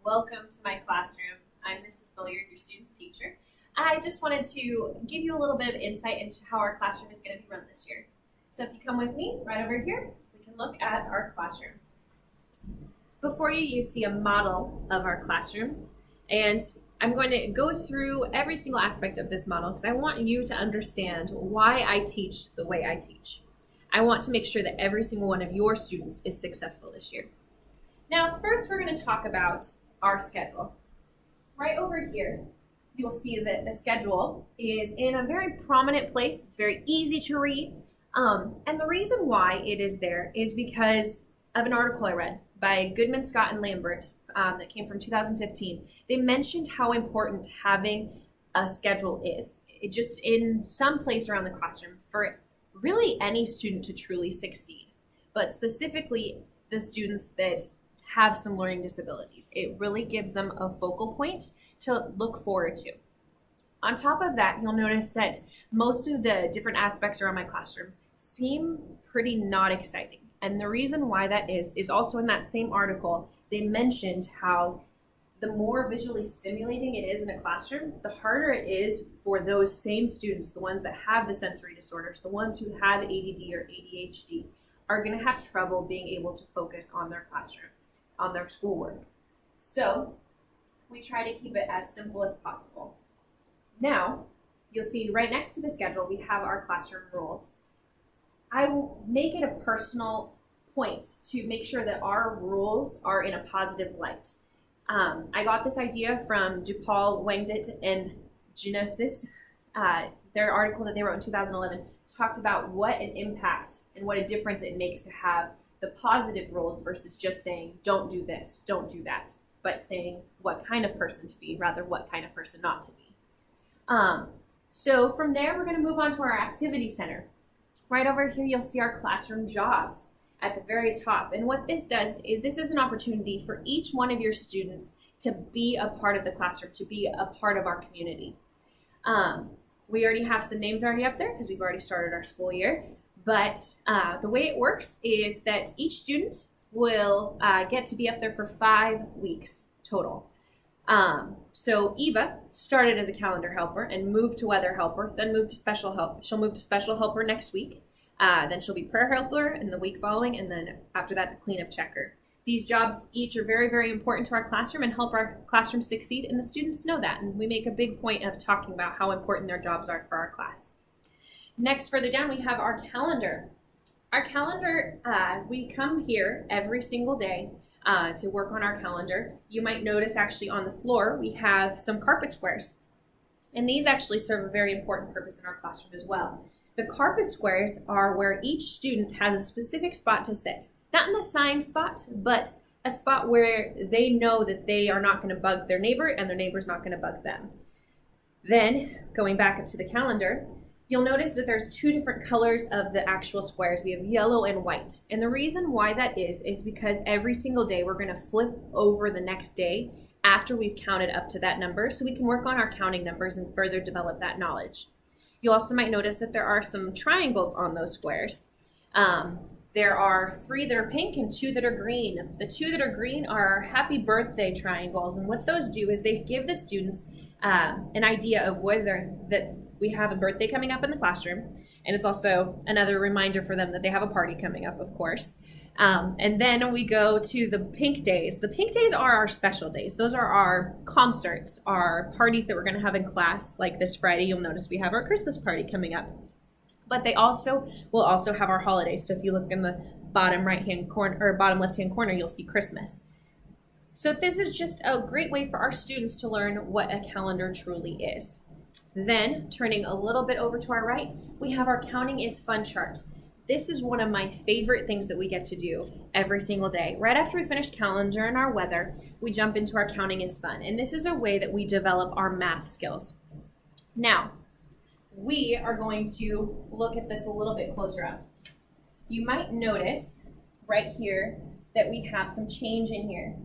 Welcome to my classroom. I'm Mrs. Billiard, your student's teacher. I just wanted to give you a little bit of insight into how our classroom is going to be run this year. So if you come with me right over here, we can look at our classroom. Before you see a model of our classroom, and I'm going to go through every single aspect of this model because I want you to understand why I teach the way I teach. I want to make sure that every single one of your students is successful this year. Now, first we're going to talk about our schedule. Right over here, you'll see that the schedule is in a very prominent place. It's very easy to read. And the reason why it is there is because of an article I read by Goodman, Scott, and Lambert that came from 2015. They mentioned how important having a schedule is. It just in some place around the classroom for really any student to truly succeed, but specifically the students that have some learning disabilities. It really gives them a focal point to look forward to. On top of that, you'll notice that most of the different aspects around my classroom seem pretty not exciting. And the reason why that is also in that same article, they mentioned how the more visually stimulating it is in a classroom, the harder it is for those same students, the ones that have the sensory disorders, the ones who have ADD or ADHD, are going to have trouble being able to focus on their classroom, on their schoolwork. So we try to keep it as simple as possible. Now, you'll see right next to the schedule, we have our classroom rules. I will make it a personal point to make sure that our rules are in a positive light. I got this idea from DuPaul, Wangdit, and Genosis. Their article that they wrote in 2011 talked about what an impact and what a difference it makes to have the positive rules versus just saying, don't do this, don't do that, but saying what kind of person to be, rather what kind of person not to be. So from there, we're going to move on to our activity center. Right over here, you'll see our classroom jobs at the very top. And what this does is this is an opportunity for each one of your students to be a part of the classroom, to be a part of our community. We already have some names already up there because we've already started our school year. But the way it works is that each student will get to be up there for 5 weeks total. So Eva started as a calendar helper and moved to weather helper, then moved to special help. She'll move to special helper next week. Then she'll be prayer helper in the week following, and then after that, the cleanup checker. These jobs each are very, very important to our classroom and help our classroom succeed, and the students know that. And we make a big point of talking about how important their jobs are for our class. Next, further down, we have our calendar. Our calendar, we come here every single day to work on our calendar. You might notice actually on the floor, we have some carpet squares. And these actually serve a very important purpose in our classroom as well. The carpet squares are where each student has a specific spot to sit. Not an assigned spot, but a spot where they know that they are not going to bug their neighbor and their neighbor's not going to bug them. Then, going back up to the calendar, you'll notice that there's 2 different colors of the actual squares. We have yellow and white. And the reason why that is because every single day we're going to flip over the next day after we've counted up to that number so we can work on our counting numbers and further develop that knowledge. You also might notice that there are some triangles on those squares. There are 3 that are pink and 2 that are green. The 2 that are green are our happy birthday triangles. And what those do is they give the students an idea of whether that we have a birthday coming up in the classroom. And it's also another reminder for them that they have a party coming up, of course. And then we go to the pink days. The pink days are our special days. Those are our concerts, our parties that we're going to have in class. Like this Friday, you'll notice we have our Christmas party coming up. But they will also have our holidays. So if you look in the bottom right-hand corner or bottom left-hand corner, you'll see Christmas. So this is just a great way for our students to learn what a calendar truly is. Then, turning a little bit over to our right, we have our Counting is Fun chart. This is one of my favorite things that we get to do every single day. Right after we finish calendar and our weather, we jump into our Counting is Fun. And this is a way that we develop our math skills. Now, we are going to look at this a little bit closer up. You might notice right here that we have some change in here.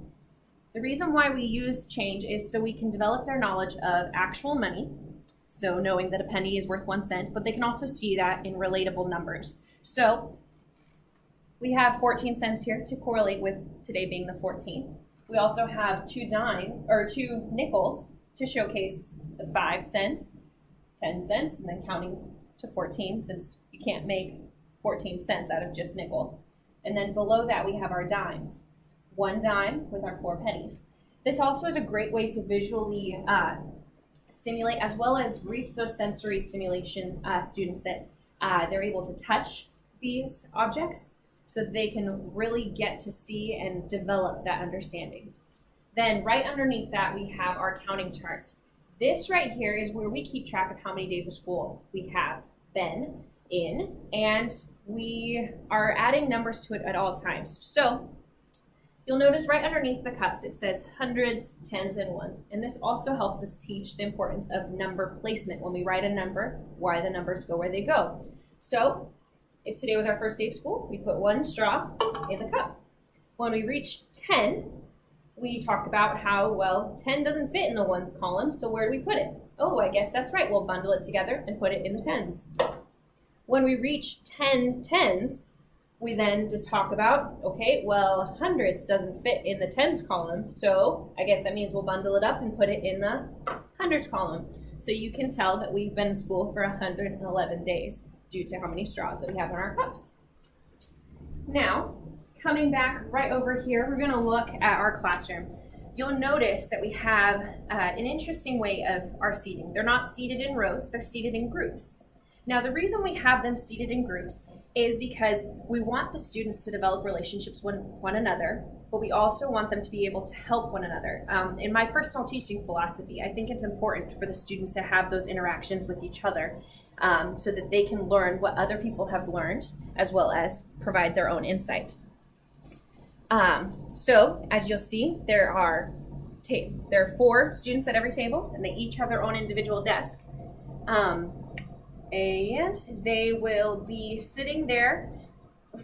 The reason why we use change is so we can develop their knowledge of actual money, so knowing that a penny is worth 1 cent, but they can also see that in relatable numbers. So we have 14 cents here to correlate with today being the 14th. We also have two nickels to showcase the 5 cents, 10 cents, and then counting to 14 since you can't make 14 cents out of just nickels. And then below that we have our dimes. 1 dime with our 4 pennies. This also is a great way to visually stimulate as well as reach those sensory stimulation students that they're able to touch these objects so they can really get to see and develop that understanding. Then right underneath that we have our counting charts. This right here is where we keep track of how many days of school we have been in, and we are adding numbers to it at all times. So you'll notice right underneath the cups it says hundreds, tens, and ones. And this also helps us teach the importance of number placement. When we write a number, why the numbers go where they go. So if today was our first day of school, we put 1 straw in the cup. When we reach 10, we talk about how, well, 10 doesn't fit in the ones column, so where do we put it? Oh, I guess that's right, we'll bundle it together and put it in the tens. When we reach 10 tens, we then just talk about, okay, well, hundreds doesn't fit in the tens column, so I guess that means we'll bundle it up and put it in the hundreds column. So you can tell that we've been in school for 111 days due to how many straws that we have in our cups. Now, coming back right over here, we're gonna look at our classroom. You'll notice that we have an interesting way of our seating. They're not seated in rows, they're seated in groups. Now, the reason we have them seated in groups is because we want the students to develop relationships with one another, but we also want them to be able to help one another. In my personal teaching philosophy, I think it's important for the students to have those interactions with each other so that they can learn what other people have learned, as well as provide their own insight. So, as you'll see, there are 4 students at every table, and they each have their own individual desk. And they will be sitting there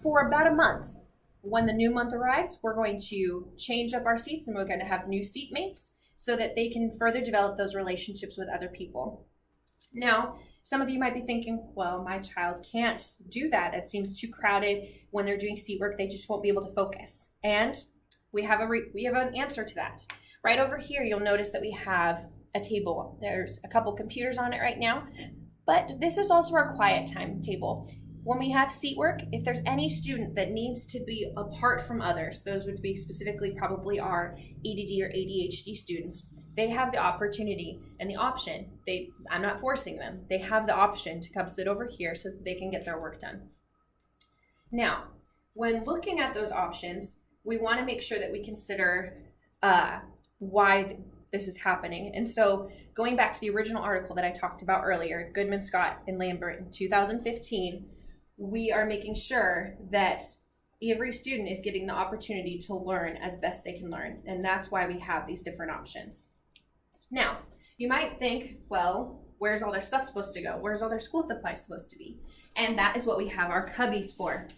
for about a month. When the new month arrives, we're going to change up our seats and we're going to have new seatmates so that they can further develop those relationships with other people. Now, some of you might be thinking, well, my child can't do that. That seems too crowded. When they're doing seat work, they just won't be able to focus. And we have an answer to that. Right over here, you'll notice that we have a table. There's a couple computers on it right now. But this is also our quiet time table. When we have seat work, if there's any student that needs to be apart from others, those would be specifically probably our ADD or ADHD students, they have the opportunity and the option. I'm not forcing them. They have the option to come sit over here so that they can get their work done. Now, when looking at those options, we want to make sure that we consider why this is happening. And so going back to the original article that I talked about earlier, Goodman, Scott, and Lambert in 2015, we are making sure that every student is getting the opportunity to learn as best they can learn. And that's why we have these different options. Now, you might think, well, where's all their stuff supposed to go? Where's all their school supplies supposed to be? And that is what we have our cubbies for.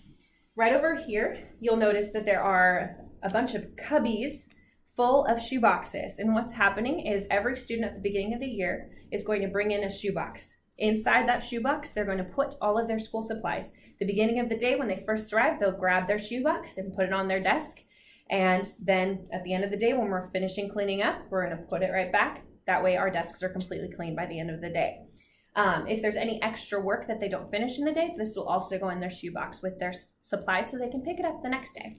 Right over here, you'll notice that there are a bunch of cubbies full of shoe boxes. And what's happening is every student at the beginning of the year is going to bring in a shoebox. Inside that shoebox, they're going to put all of their school supplies. The beginning of the day when they first arrive, they'll grab their shoebox and put it on their desk. And then at the end of the day, when we're finishing cleaning up, we're going to put it right back. That way our desks are completely clean by the end of the day. If there's any extra work that they don't finish in the day, this will also go in their shoebox with their supplies so they can pick it up the next day.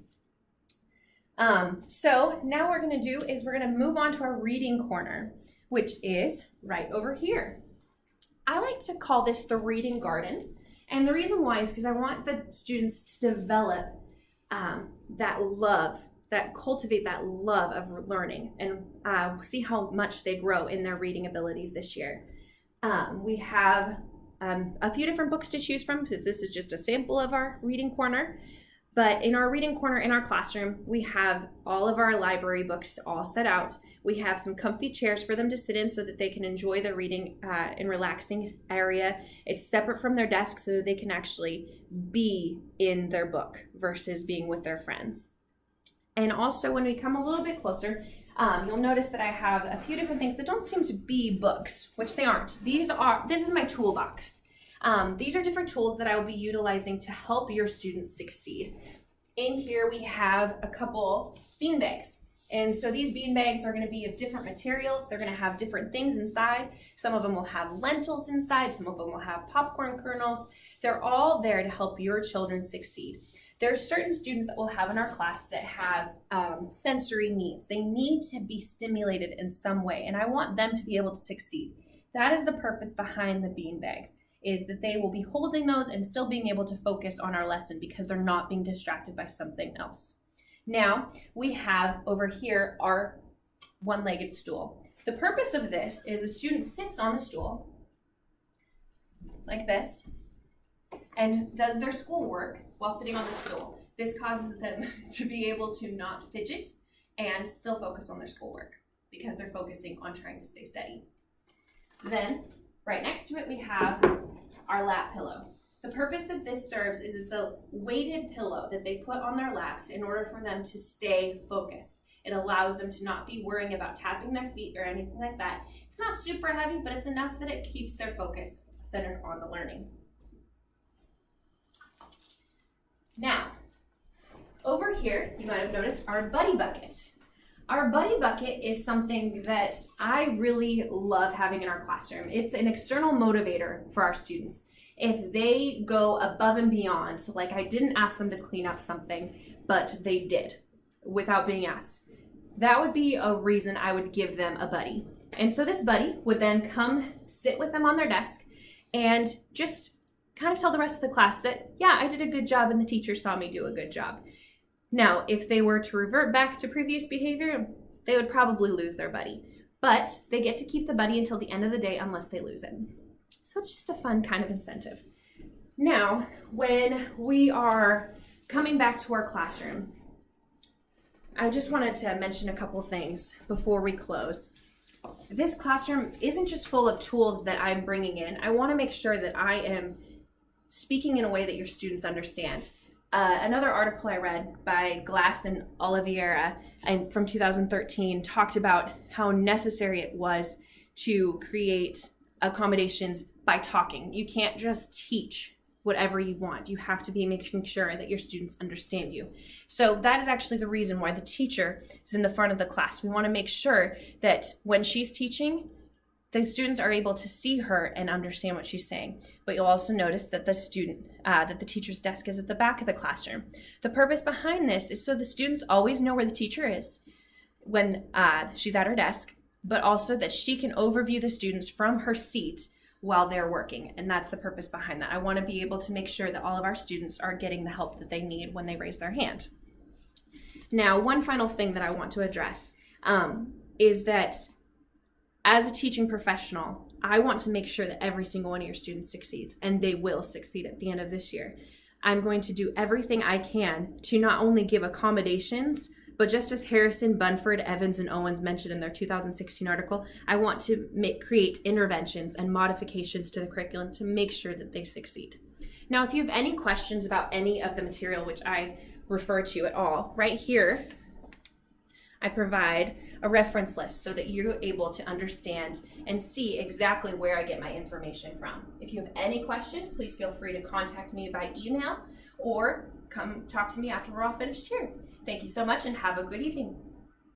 So now what we're going to do is we're going to move on to our reading corner, which is right over here. I like to call this the reading garden. And the reason why is because I want the students to develop cultivate that love of learning and see how much they grow in their reading abilities this year. We have a few different books to choose from because this is just a sample of our reading corner. But in our reading corner in our classroom, we have all of our library books all set out. We have some comfy chairs for them to sit in so that they can enjoy their reading and relaxing area. It's separate from their desk so that they can actually be in their book versus being with their friends. And also when we come a little bit closer, you'll notice that I have a few different things that don't seem to be books, which they aren't. This is my toolbox. These are different tools that I will be utilizing to help your students succeed. In here we have a couple beanbags. And so these bean bags are going to be of different materials. They're going to have different things inside. Some of them will have lentils inside. Some of them will have popcorn kernels. They're all there to help your children succeed. There are certain students that we'll have in our class that have sensory needs. They need to be stimulated in some way, and I want them to be able to succeed. That is the purpose behind the bean bags, is that they will be holding those and still being able to focus on our lesson because they're not being distracted by something else. Now, we have over here our one-legged stool. The purpose of this is the student sits on the stool like this and does their schoolwork while sitting on the stool. This causes them to be able to not fidget and still focus on their schoolwork because they're focusing on trying to stay steady. Then, right next to it, we have our lap pillow. The purpose that this serves is it's a weighted pillow that they put on their laps in order for them to stay focused. It allows them to not be worrying about tapping their feet or anything like that. It's not super heavy, but it's enough that it keeps their focus centered on the learning. Now, over here, you might have noticed our buddy bucket. Our buddy bucket is something that I really love having in our classroom. It's an external motivator for our students. If they go above and beyond, so like I didn't ask them to clean up something, but they did without being asked, that would be a reason I would give them a buddy. And so this buddy would then come sit with them on their desk and just kind of tell the rest of the class that, yeah, I did a good job and the teacher saw me do a good job. Now, if they were to revert back to previous behavior, they would probably lose their buddy. But they get to keep the buddy until the end of the day unless they lose it. So it's just a fun kind of incentive. Now, when we are coming back to our classroom, I just wanted to mention a couple things before we close. This classroom isn't just full of tools that I'm bringing in. I want to make sure that I am speaking in a way that your students understand. Another article I read by Glass and Oliveira from 2013 talked about how necessary it was to create accommodations by talking. You can't just teach whatever you want. You have to be making sure that your students understand you. So that is actually the reason why the teacher is in the front of the class. We want to make sure that when she's teaching, the students are able to see her and understand what she's saying. But you'll also notice that the teacher's desk is at the back of the classroom. The purpose behind this is so the students always know where the teacher is when she's at her desk, but also that she can overview the students from her seat while they're working. And that's the purpose behind that. I want to be able to make sure that all of our students are getting the help that they need when they raise their hand. Now, one final thing that I want to address is that as a teaching professional, I want to make sure that every single one of your students succeeds, and they will succeed at the end of this year. I'm going to do everything I can to not only give accommodations, but just as Harrison, Bunford, Evans, and Owens mentioned in their 2016 article, I want to create interventions and modifications to the curriculum to make sure that they succeed. Now, if you have any questions about any of the material which I refer to at all, right here, I provide a reference list so that you're able to understand and see exactly where I get my information from. If you have any questions, please feel free to contact me by email or come talk to me after we're all finished here. Thank you so much and have a good evening.